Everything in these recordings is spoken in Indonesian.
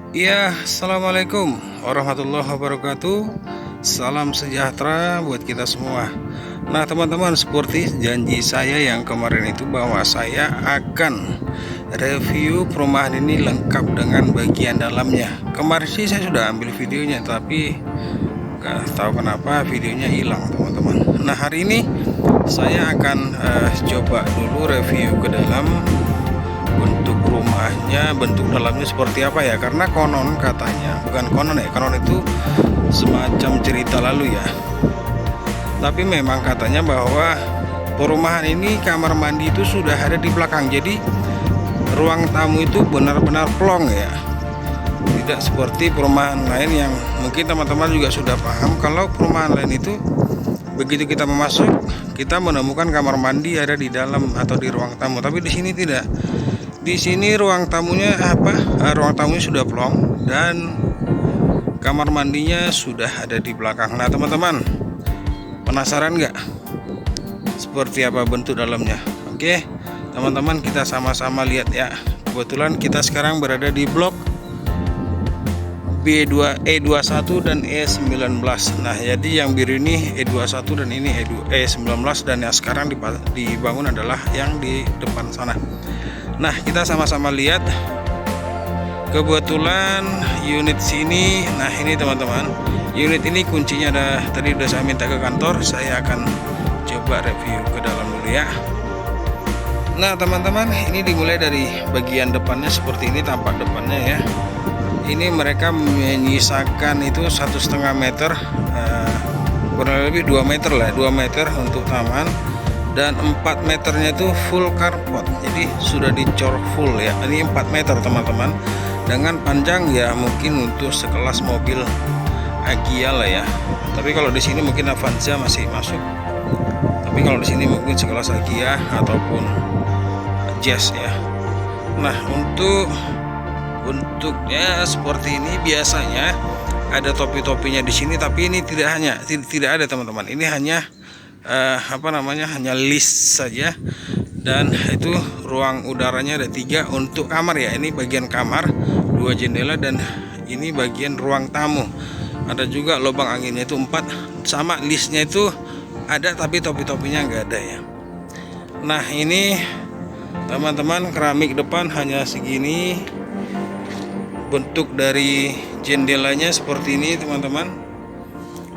Iya, assalamualaikum warahmatullahi wabarakatuh. Salam sejahtera buat kita semua. Nah, teman-teman, seperti janji saya yang kemarin itu bahwa saya akan review perumahan ini lengkap dengan bagian dalamnya. Kemarin sih saya sudah ambil videonya, tapi nggak tahu kenapa videonya hilang, teman-teman. Nah, hari ini saya akan coba dulu review ke dalam. Bentuk rumahnya, bentuk dalamnya seperti apa ya, karena konon katanya, bukan konon ya, konon itu semacam cerita lalu ya, tapi memang katanya bahwa perumahan ini kamar mandi itu sudah ada di belakang, jadi ruang tamu itu benar-benar plong ya, tidak seperti perumahan lain yang mungkin teman-teman juga sudah paham. Kalau perumahan lain itu begitu kita masuk, kita menemukan kamar mandi ada di dalam atau di ruang tamu, tapi di sini tidak. Di sini ruang tamunya ruang tamunya sudah plong dan kamar mandinya sudah ada di belakang. Nah, teman-teman, penasaran nggak seperti apa bentuk dalamnya? Oke, teman-teman, kita sama-sama lihat ya. Kebetulan kita sekarang berada di blok B2, E21 dan E19. Nah, jadi yang biru ini E21 dan ini E19, dan yang sekarang dibangun adalah yang di depan sana. Nah, kita sama-sama lihat. Kebetulan unit sini, nah ini teman-teman, unit ini kuncinya tadi udah saya minta ke kantor. Saya akan coba review ke dalam dulu ya. Nah, teman-teman, ini dimulai dari bagian depannya seperti ini, tampak depannya ya. Ini mereka menyisakan itu 1,5 meter, kurang lebih 2 meter lah, 2 meter untuk taman. Dan 4 meternya itu full carport, jadi sudah dicor full ya. Ini 4 meter teman-teman, dengan panjang ya mungkin untuk sekelas mobil Agya lah ya. Tapi kalau di sini mungkin Avanza masih masuk, tapi kalau di sini mungkin sekelas Agya ataupun Jazz ya. Nah, untuk bentuknya seperti ini, biasanya ada topi-topinya di sini, tapi ini tidak ada teman-teman. Ini hanya hanya list saja, dan itu ruang udaranya ada 3 untuk kamar ya. Ini bagian kamar, 2 jendela, dan ini bagian ruang tamu. Ada juga lubang anginnya itu 4, sama listnya itu ada, tapi topi-topinya nggak ada ya. Nah, ini teman-teman, keramik depan hanya segini. Bentuk dari jendelanya seperti ini teman-teman.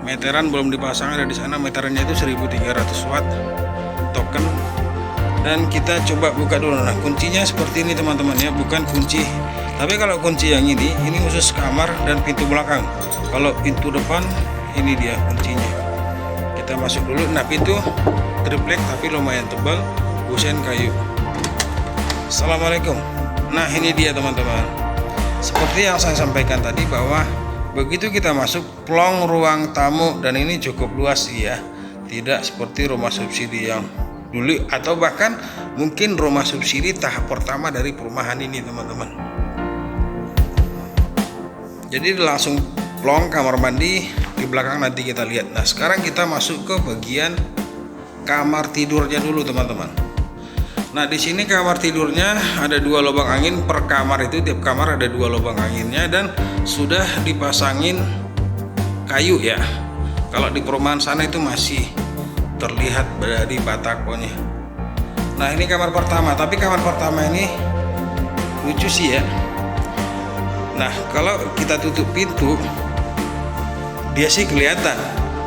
Meteran belum dipasang, ada di sana meterannya itu 1300 watt token. Dan kita coba buka dulu. Nah, kuncinya seperti ini teman-teman ya, bukan kunci. Tapi kalau kunci yang ini khusus kamar dan pintu belakang. Kalau pintu depan, ini dia kuncinya. Kita masuk dulu. Nah, pintu triplek tapi lumayan tebal, kusen kayu. Assalamualaikum. Nah, ini dia teman-teman. Seperti yang saya sampaikan tadi, bahwa begitu kita masuk, plong ruang tamu, dan ini cukup luas ya, tidak seperti rumah subsidi yang dulu, atau bahkan mungkin rumah subsidi tahap pertama dari perumahan ini teman-teman. Jadi langsung plong kamar mandi di belakang, nanti kita lihat. Nah, sekarang kita masuk ke bagian kamar tidurnya dulu teman-teman. Nah, di sini kamar tidurnya ada 2 lubang angin per kamar, itu tiap kamar ada 2 lubang anginnya, dan sudah dipasangin kayu ya. Kalau di perumahan sana itu masih terlihat dari batakonya. Nah, ini kamar pertama, tapi kamar pertama ini lucu sih ya. Nah, kalau kita tutup pintu, dia sih kelihatan,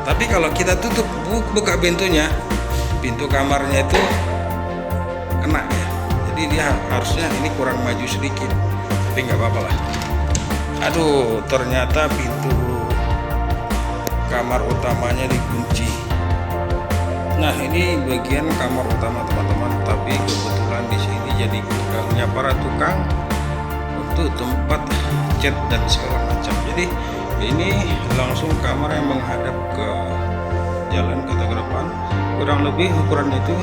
tapi kalau kita tutup, buka pintunya, pintu kamarnya itu kena ya. Jadi dia harusnya ini kurang maju sedikit, tapi nggak apa-apa lah. Aduh, ternyata pintu kamar utamanya dikunci. Nah, ini bagian kamar utama teman-teman, tapi kebetulan di sini jadi gudangnya para tukang untuk tempat cat dan segala macam. Jadi ini langsung kamar yang menghadap ke jalan ke depan. Kurang lebih ukurannya itu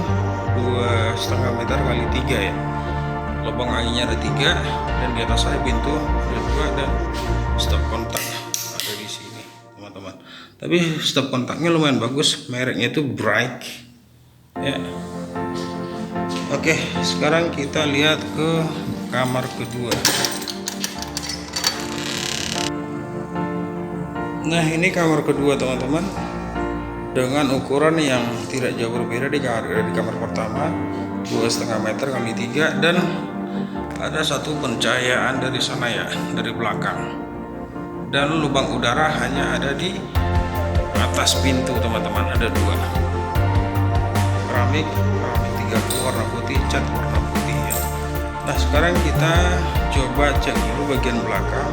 2,5 meter kali 3 ya. Lubang anginnya ada 3, dan di atas saya pintu ada 2, dan stop kontak ada di sini teman-teman. Tapi stop kontaknya lumayan bagus, mereknya itu Bright ya. Oke, sekarang kita lihat ke kamar kedua. Nah, ini kamar kedua teman-teman, dengan ukuran yang tidak jauh berbeda di kamar pertama, 2,5 meter kali 3, dan ada satu pencahayaan dari sana ya, dari belakang, dan lubang udara hanya ada di atas pintu teman-teman. Ada 2 keramik 30 warna putih, cat warna putih ya. Nah, sekarang kita coba cek dulu bagian belakang.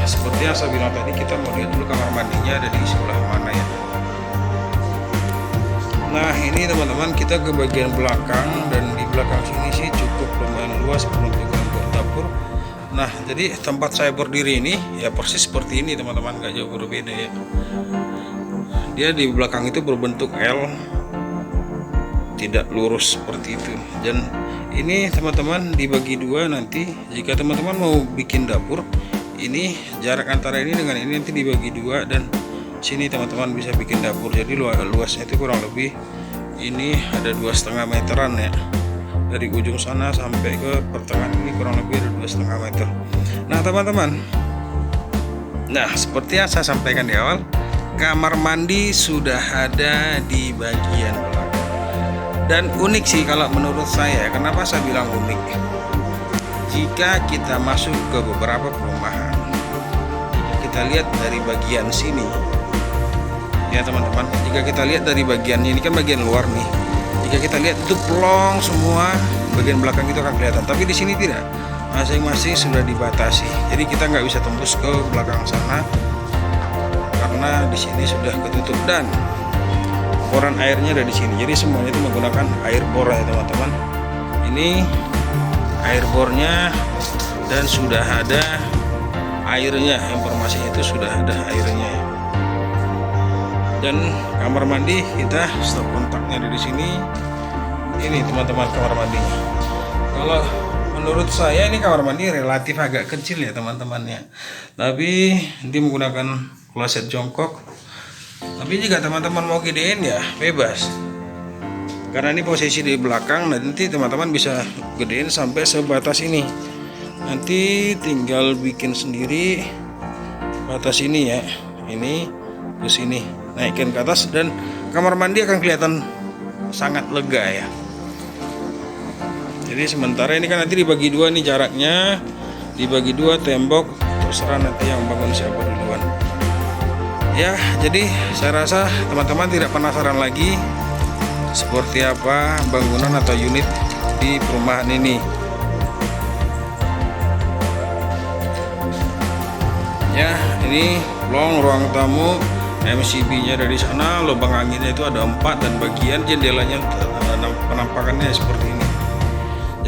Seperti yang saya bilang tadi, kita mau lihat dulu kamar mandinya ada di sebelah mana ya. Nah, ini teman-teman, kita ke bagian belakang, dan di belakang sini sih cukup lumayan luas untuk dapur. Nah, jadi tempat saya berdiri ini ya persis seperti ini teman-teman, gak jauh berbeda ya. Dia di belakang itu berbentuk L, tidak lurus seperti itu. Dan ini teman-teman dibagi 2 nanti. Jika teman-teman mau bikin dapur, ini jarak antara ini dengan ini nanti dibagi 2, dan sini teman-teman bisa bikin dapur. Jadi luasnya itu kurang lebih ini ada 2,5 meteran ya, dari ujung sana sampai ke pertengahan ini kurang lebih ada 2,5 meter. Nah teman-teman, nah seperti yang saya sampaikan di awal, kamar mandi sudah ada di bagian belakang. Dan unik sih kalau menurut saya. Kenapa saya bilang unik? Jika kita masuk ke beberapa perumahan, jika kita lihat dari bagian sini ya teman-teman, jika kita lihat dari bagian ini kan bagian luar nih, jika kita lihat itu plong semua, bagian belakang itu akan kelihatan. Tapi di sini tidak, masing-masing sudah dibatasi, jadi kita nggak bisa tembus ke belakang sana karena di sini sudah ketutup, dan boran airnya ada di sini. Jadi semuanya itu menggunakan air bor ya teman-teman. Ini air bornya, dan sudah ada airnya, informasinya itu sudah ada airnya ya. Dan kamar mandi kita stop kontaknya ada di sini. Ini teman-teman kamar mandinya. Kalau menurut saya ini kamar mandi relatif agak kecil ya teman-temannya, tapi dia menggunakan kloset jongkok. Tapi jika teman-teman mau gedein ya bebas, karena ini posisi di belakang. Nanti teman-teman bisa gedein sampai sebatas ini. Nanti tinggal bikin sendiri batas ini ya, ini ke sini, naikkan ke atas, dan kamar mandi akan kelihatan sangat lega ya. Jadi sementara ini kan nanti dibagi 2 nih jaraknya, dibagi 2 tembok, terserah nanti yang bangun siapa duluan ya. Jadi saya rasa teman-teman tidak penasaran lagi seperti apa bangunan atau unit di perumahan ini ya. Ini ruang tamu, MCB nya dari sana, lubang anginnya itu ada 4, dan bagian jendelanya penampakannya seperti ini.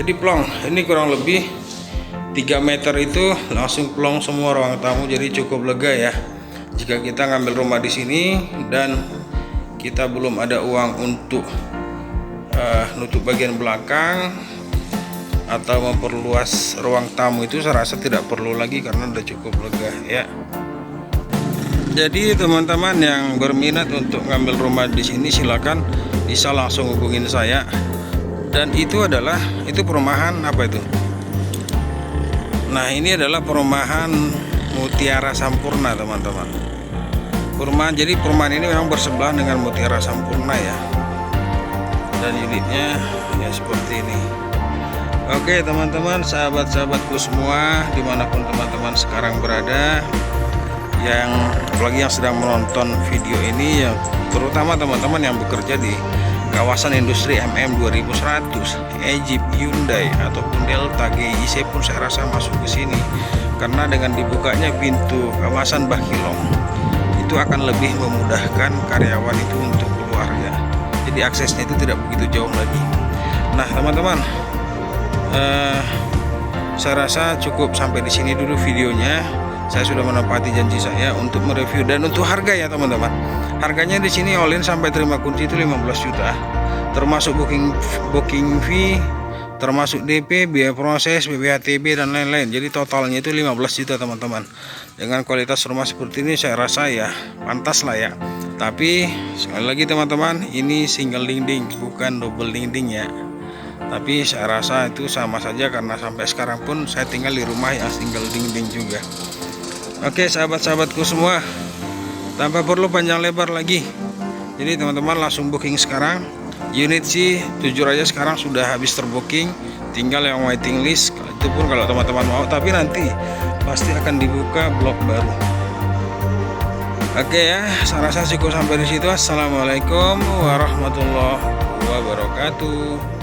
Jadi plong, ini kurang lebih 3 meter itu langsung plong semua ruang tamu, jadi cukup lega ya. Jika kita ngambil rumah di sini dan kita belum ada uang untuk nutup bagian belakang atau memperluas ruang tamu, itu saya rasa tidak perlu lagi karena udah cukup lega ya. Jadi teman-teman yang berminat untuk ngambil rumah di sini silakan bisa langsung hubungin saya. Dan itu perumahan apa itu? Nah, ini adalah perumahan Mutiara Sampurna teman-teman. Jadi perumahan ini memang bersebelahan dengan Mutiara Sampurna ya. Dan unitnya ya seperti ini. Oke teman-teman, sahabat-sahabatku semua dimanapun teman-teman sekarang berada, yang apalagi yang sedang menonton video ini ya, terutama teman-teman yang bekerja di kawasan industri MM 2100, Egypt, Hyundai ataupun Delta, GIC pun saya rasa masuk ke sini, karena dengan dibukanya pintu kawasan Bakilong itu akan lebih memudahkan karyawan itu untuk keluarga. Jadi aksesnya itu tidak begitu jauh lagi. Nah teman-teman, saya rasa cukup sampai di sini dulu videonya. Saya sudah menepati janji saya untuk mereview. Dan untuk harga ya teman-teman, harganya di sini all in sampai terima kunci itu 15 juta, termasuk booking fee, termasuk DP, biaya proses, BPHTB dan lain-lain. Jadi totalnya itu 15 juta teman-teman. Dengan kualitas rumah seperti ini saya rasa ya pantas lah ya. Tapi sekali lagi teman-teman, ini single dinding bukan double dinding ya. Tapi saya rasa itu sama saja, karena sampai sekarang pun saya tinggal di rumah yang single dinding juga. Oke sahabat-sahabatku semua, tanpa perlu panjang lebar lagi, jadi teman-teman langsung booking sekarang. Unit sih jujur aja sekarang sudah habis terbooking, tinggal yang waiting list. Itu pun kalau teman-teman mau, tapi nanti pasti akan dibuka blok baru. Oke ya, saya rasa cukup sampai di situ. Assalamualaikum warahmatullahi wabarakatuh.